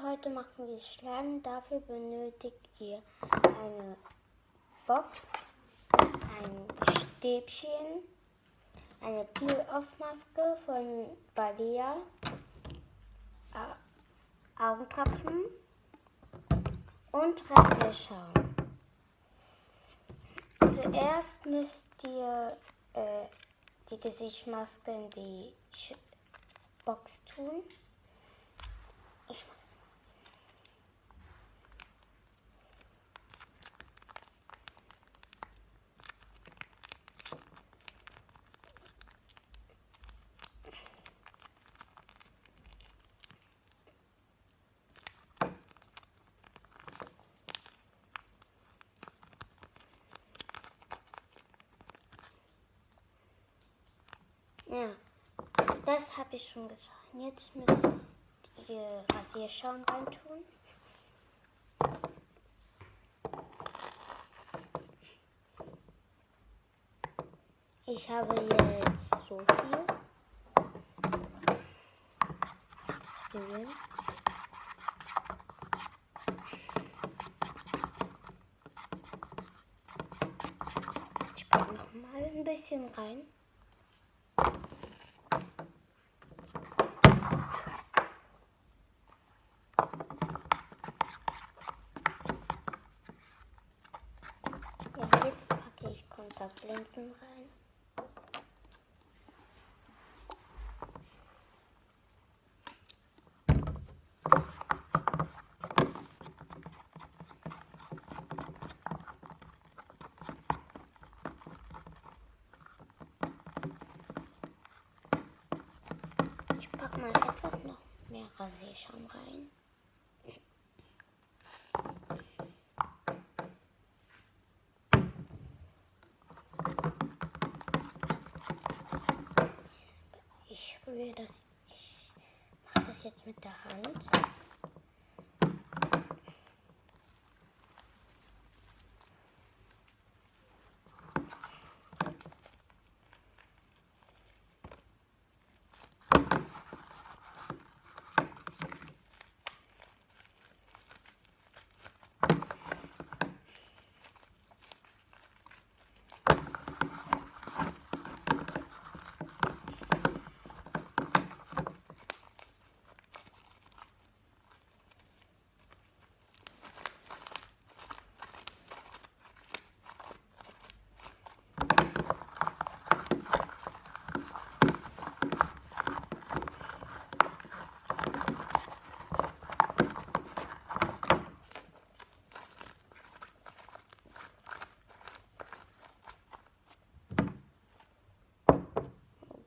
heute machen wir Schlangen. Dafür benötigt ihr eine Box, ein Stäbchen, eine Peel-Off-Maske von Balea, Augentropfen und Rasierschaum. Zuerst müsst ihr die Gesichtsmaske in die Box tun. Ich muss. Ja, das habe ich schon getan. Jetzt müsst ihr Rasierschaum reintun. Ich habe jetzt so viel. Zwiebeln. Ich packe noch mal ein bisschen rein. Ja, jetzt packe ich Kontaktlinsen rein. Ich packe mal etwas noch mehr Rasierschaum rein. Ich mache das jetzt mit der Hand.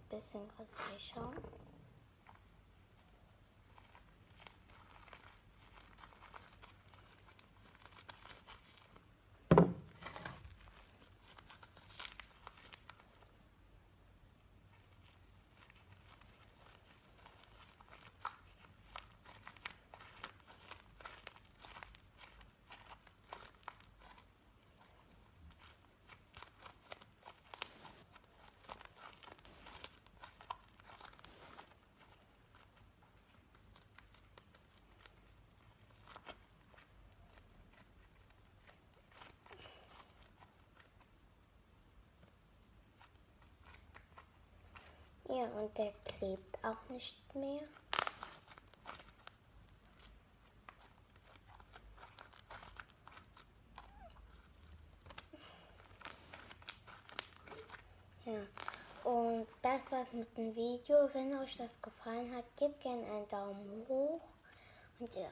Bisschen Rasierschaum. Ja, und der klebt auch nicht mehr. Ja, und das war's mit dem Video. Wenn euch das gefallen hat, gebt gerne einen Daumen hoch. Und ja.